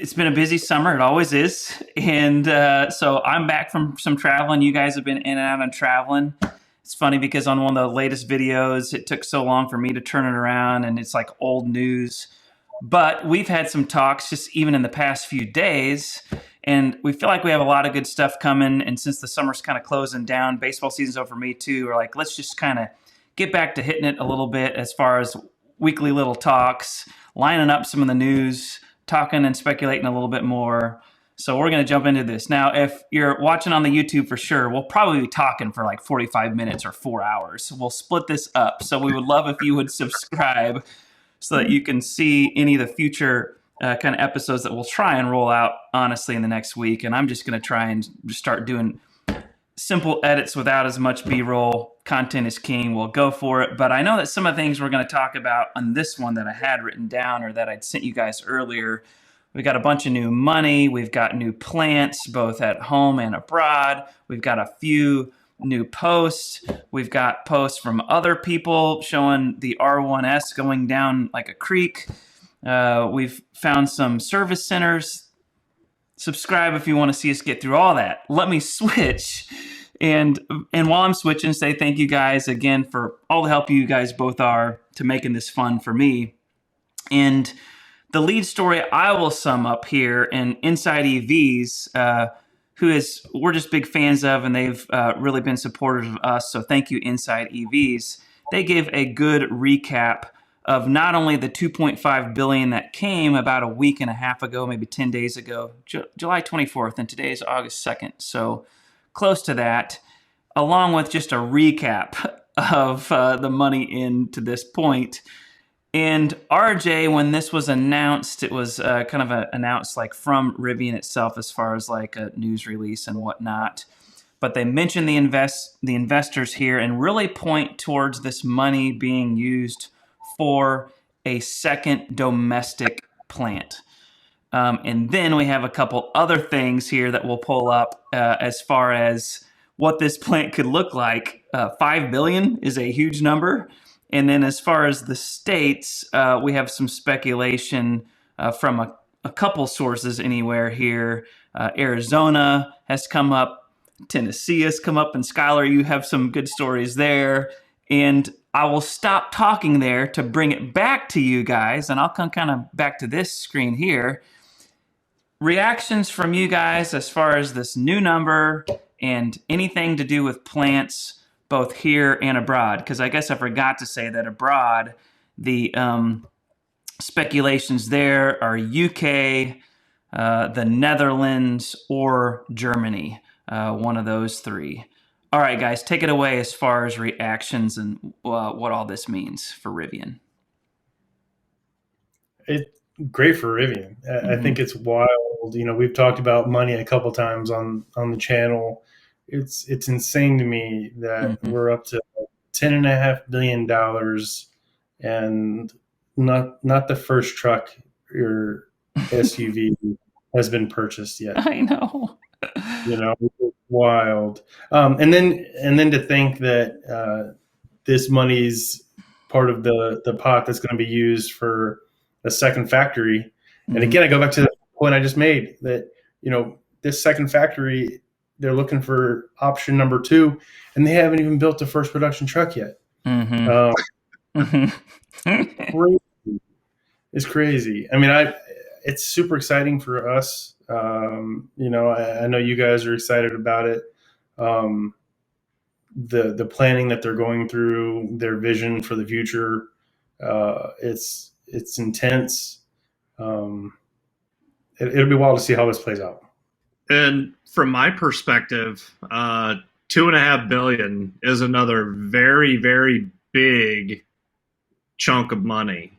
It's been a busy summer. It always is. And so I'm back from some traveling. You guys have been in and out on traveling. It's funny because on one of the latest videos, it took so long for me to turn it around and it's like old news. But we've had some talks just even in the past few days. And we feel like we have a lot of good stuff coming. And since the summer's kind of closing down, baseball season's over for me too. We're like, let's just kind of get back to hitting it a little bit as far as weekly little talks, lining up some of the news, talking and speculating a little bit more. So we're going to jump into this. Now, if you're watching on the YouTube for sure, we'll probably be talking for like 45 minutes or 4 hours. We'll split this up. So we would love if you would subscribe so that you can see any of the future kind of episodes that we'll try and roll out, honestly, in the next week. And I'm just going to try and just start doing simple edits without as much B-roll. Content is king. We'll go for it. But I know that some of the things we're going to talk about on this one that I had written down or that I'd sent you guys earlier, we got a bunch of new money. We've got new plants, both at home and abroad. We've got a few new posts. We've got posts from other people showing the R1S going down like a creek. We've found some service centers. Subscribe if you want to see us get through all that. Let me switch. And while I'm switching, say thank you guys again for all the help you guys both are to making this fun for me. And the lead story I will sum up here in Inside EVs, we're just big fans of, and they've really been supportive of us. So thank you, Inside EVs. They give a good recap of not only the 2.5 billion that came about a week and a half ago, maybe 10 days ago, July 24th, and today is August 2nd. So close to that, along with just a recap of the money in to this point. And RJ, when this was announced, it was kind of announced like from Rivian itself as far as like a news release and whatnot. But they mentioned the investors here and really point towards this money being used for a second domestic plant. And then we have a couple other things here that we'll pull up as far as what this plant could look like. 5 billion is a huge number. And then as far as the states, we have some speculation from a couple sources anywhere here. Arizona has come up. Tennessee has come up. And Skylar, you have some good stories there. And I will stop talking there to bring it back to you guys. And I'll come kind of back to this screen here. Reactions from you guys as far as this new number and anything to do with plants both here and abroad, because I guess I forgot to say that abroad, the speculations there are UK, the Netherlands, or Germany, one of those three. All right, guys, take it away as far as reactions and what all this means for Rivian. Great for Rivian. I think it's wild. You know, we've talked about money a couple times on the channel. It's insane to me that we're up to $10.5 billion and not the first truck or SUV has been purchased yet. I know. You know, it's wild. And then to think that this money's part of the pot that's going to be used for a second factory. And again, I go back to the point I just made that, you know, this second factory, they're looking for option number 2, and they haven't even built the first production truck yet. Crazy. It's crazy. I mean, it's super exciting for us. You know, I know you guys are excited about it. The planning that they're going through, their vision for the future, it's intense. It'll be wild to see how this plays out. And from my perspective, $2.5 billion is another very, very big chunk of money.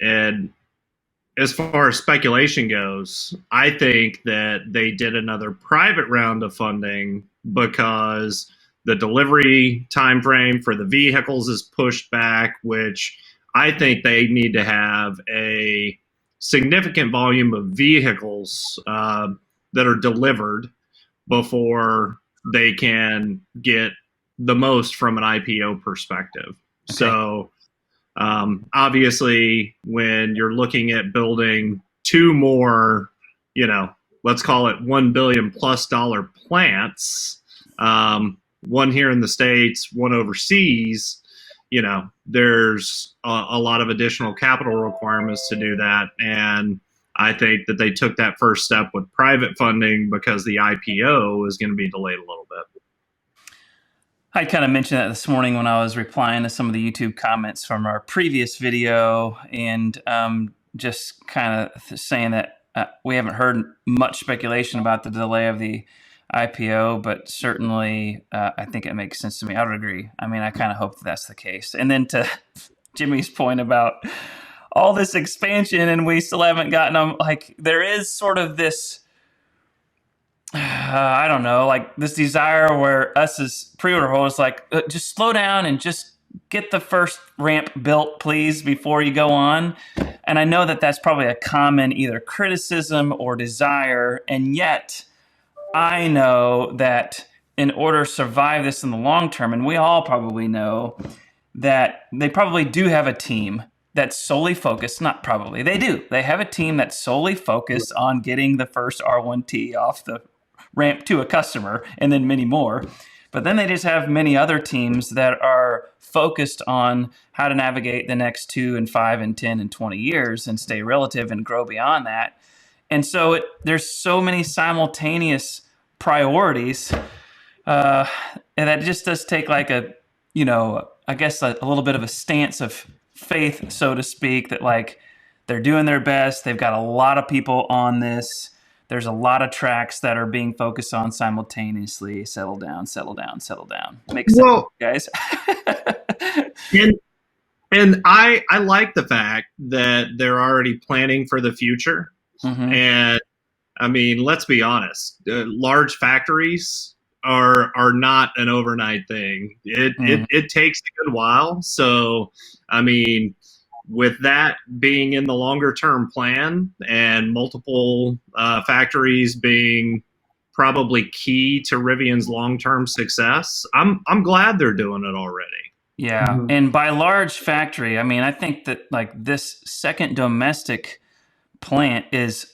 And as far as speculation goes, I think that they did another private round of funding because the delivery time frame for the vehicles is pushed back, which I think they need to have a significant volume of vehicles that are delivered before they can get the most from an IPO perspective. Okay. So obviously, when you're looking at building two more, let's call it $1 billion plus plants, one here in the States, one overseas, there's a lot of additional capital requirements to do that. And I think that they took that first step with private funding because the IPO is going to be delayed a little bit. I kind of mentioned that this morning when I was replying to some of the YouTube comments from our previous video, and just kind of saying that we haven't heard much speculation about the delay of the IPO, but certainly I think it makes sense to me. I would agree. I mean, I kind of hope that that's the case. And then to Jimmy's point about all this expansion and we still haven't gotten them, like there is sort of this, I don't know, like this desire where us as pre-order holders, like just slow down and just get the first ramp built, please, before you go on. And I know that that's probably a common either criticism or desire. And yet I know that in order to survive this in the long term, and we all probably know that they probably do have a team that's solely focused, not probably, they do. They have a team that's solely focused on getting the first R1T off the ramp to a customer, and then many more. But then they just have many other teams that are focused on how to navigate the next 2 and 5 and 10 and 20 years and stay relative and grow beyond that. And so there's so many simultaneous priorities, and that just does take like a, I guess a little bit of a stance of faith, so to speak, that like they're doing their best. They've got a lot of people on this. There's a lot of tracks that are being focused on simultaneously. Settle down, settle down, settle down. Makes sense, guys. and I like the fact that they're already planning for the future. Mm-hmm. And I mean, let's be honest, large factories are not an overnight thing. It takes a good while. So, I mean, with that being in the longer term plan and multiple factories being probably key to Rivian's long term success, I'm glad they're doing it already. Yeah, mm-hmm. And by large factory, I mean I think that like this second domestic plant is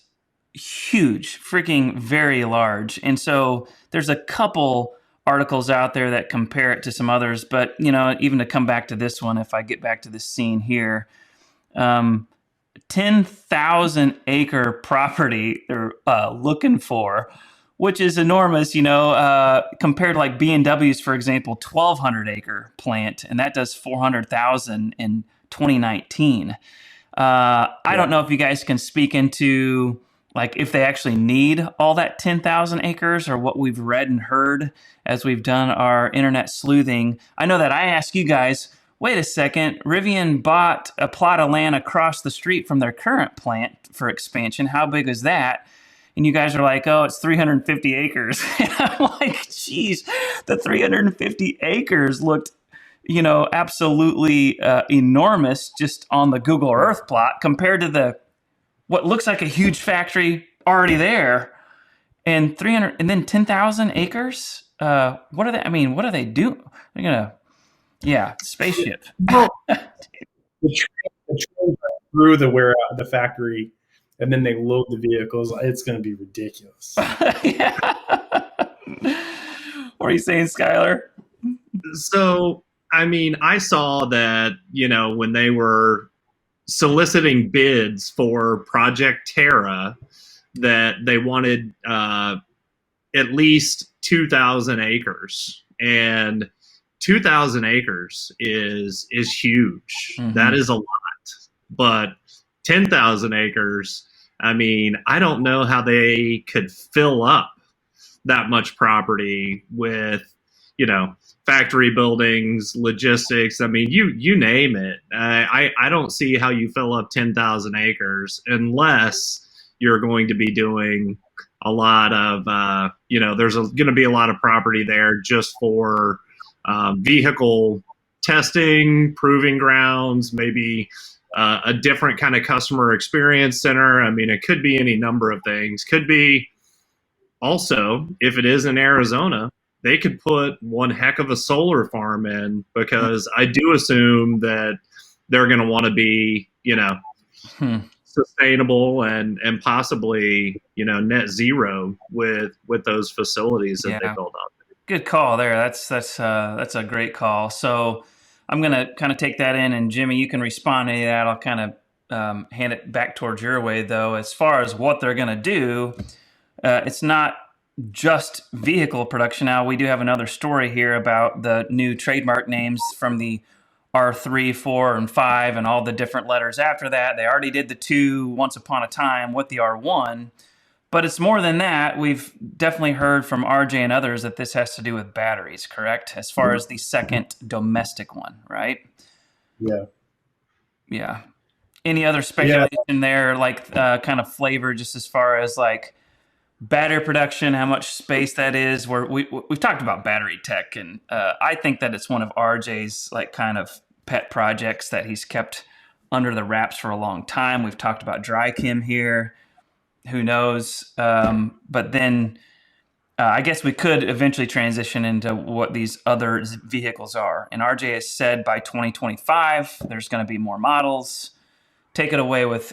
huge, freaking very large, and so there's a couple articles out there that compare it to some others, but even to come back to this one, if I get back to this scene here. 10,000 acre property they're looking for, which is enormous, compared to like B&W's, for example, 1,200 acre plant, and that does 400,000 in 2019. I don't know if you guys can speak into like if they actually need all that 10,000 acres or what we've read and heard as we've done our internet sleuthing. I know that I asked you guys, wait a second, Rivian bought a plot of land across the street from their current plant for expansion. How big is that? And you guys are like, oh, it's 350 acres. And I'm like, geez, the 350 acres looked, absolutely enormous just on the Google Earth plot compared to what looks like a huge factory already there. And 300, and then 10,000 acres? What are they? I mean, what are they doing? They're going to... Yeah, spaceship. Well, the train through the factory, and then they load the vehicles. It's going to be ridiculous. Yeah. What are you saying, Skylar? So, I mean, I saw that, when they were soliciting bids for Project Terra, that they wanted at least 2,000 acres. And 2,000 acres is huge. Mm-hmm. That is a lot. But 10,000 acres, I mean, I don't know how they could fill up that much property with, factory buildings, logistics. I mean, you name it. I don't see how you fill up 10,000 acres unless you're going to be doing a lot of, there's going to be a lot of property there just for vehicle testing, proving grounds, maybe a different kind of customer experience center. I mean, it could be any number of things. Could be also, if it is in Arizona, they could put one heck of a solar farm in, because I do assume that they're going to want to be, sustainable and possibly net zero with those facilities that they Yeah. build up. Good call there. That's a great call. So I'm going to kind of take that in, and Jimmy, you can respond to that. I'll kind of hand it back towards your way, though. As far as what they're going to do, it's not just vehicle production. Now, we do have another story here about the new trademark names from the R3, 4, and 5, and all the different letters after that. They already did the 2 once upon a time with the R1. But it's more than that. We've definitely heard from RJ and others that this has to do with batteries, correct? As far as the second domestic one, right? Yeah. Yeah. Any other speculation there, like kind of flavor, just as far as like battery production, how much space that is? We've talked about battery tech, and I think that it's one of RJ's like kind of pet projects that he's kept under the wraps for a long time. We've talked about dry chem here. Who knows? But then I guess we could eventually transition into what these other vehicles are. And RJ has said by 2025, there's going to be more models. Take it away with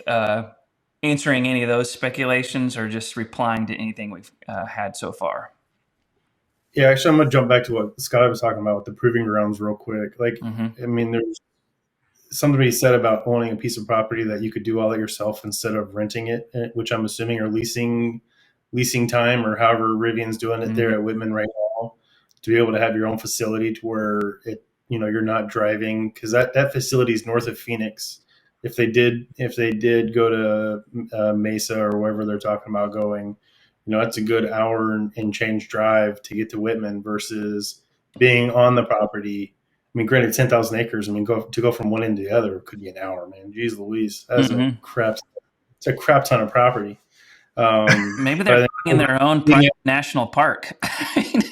answering any of those speculations or just replying to anything we've had so far. Yeah, actually, I'm going to jump back to what Scott was talking about with the proving grounds real quick. Like, I mean, there's something to be said about owning a piece of property that you could do all that yourself instead of renting it, which I'm assuming or leasing time, or however Rivian's doing it there at Whitman right now, to be able to have your own facility to where you're not driving, because that facility is north of Phoenix. If they did go to Mesa or wherever they're talking about going, that's a good hour and change drive to get to Whitman versus being on the property. I mean, granted, 10,000 acres. I mean, go from one end to the other could be an hour, man. Jeez Louise, that's a crap. It's a crap ton of property. Maybe they're in their own private national park.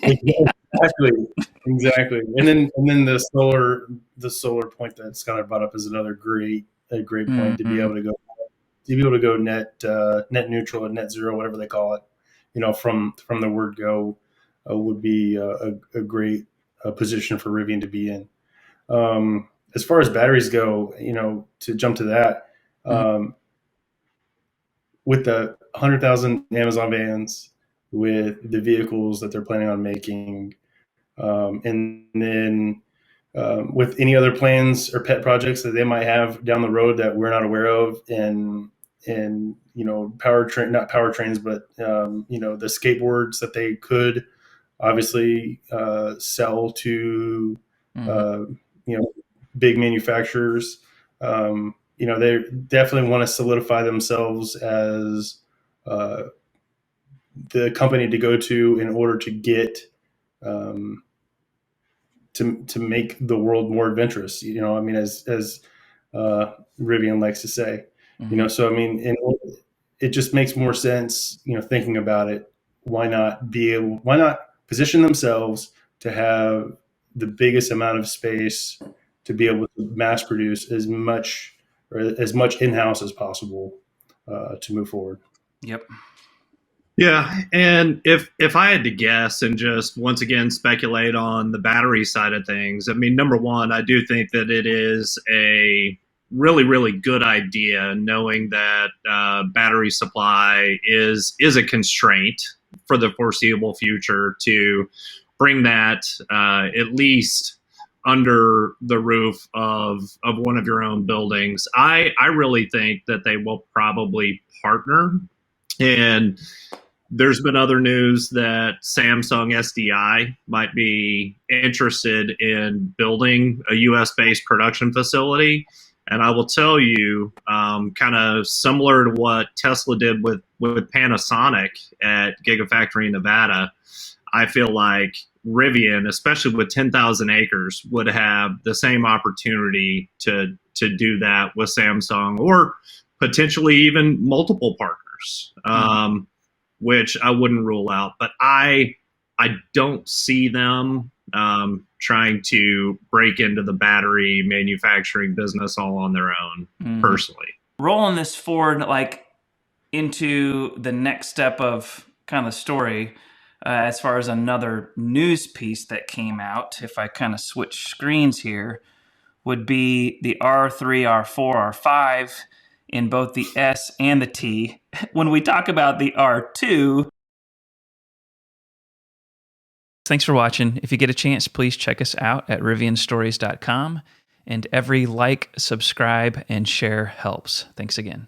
Exactly. And then the solar point that Scott brought up is another great point to be able to go net neutral and net zero, whatever they call it. From the word go, would be a great position for Rivian to be in. As far as batteries go, to jump to that, with the 100,000 Amazon vans, with the vehicles that they're planning on making, and then with any other plans or pet projects that they might have down the road that we're not aware of, and not powertrains, but the skateboards that they could obviously sell to big manufacturers. They definitely want to solidify themselves as the company to go to in order to get to make the world more adventurous. I mean, as Rivian likes to say. So I mean, it just makes more sense. Thinking about it, why not position themselves to have the biggest amount of space to be able to mass produce as much in-house as possible to move forward. Yep. Yeah, and if I had to guess and just once again speculate on the battery side of things, I mean, number one, I do think that it is a really, really good idea, knowing that battery supply is a constraint for the foreseeable future, to bring that at least under the roof of one of your own buildings. I really think that they will probably partner. And there's been other news that Samsung SDI might be interested in building a US-based production facility. And I will tell you, kind of similar to what Tesla did with Panasonic at Gigafactory Nevada, I feel like Rivian, especially with 10,000 acres, would have the same opportunity to do that with Samsung, or potentially even multiple partners. Which I wouldn't rule out, but I don't see them trying to break into the battery manufacturing business all on their own, personally. Rolling this forward, like into the next step of kind of the story, as far as another news piece that came out, if I kind of switch screens here, would be the R3, R4, R5. in both the S and the T. When we talk about the R2, thanks for watching. If you get a chance, please check us out at rivianstories.com. And every like, subscribe, and share helps. Thanks again.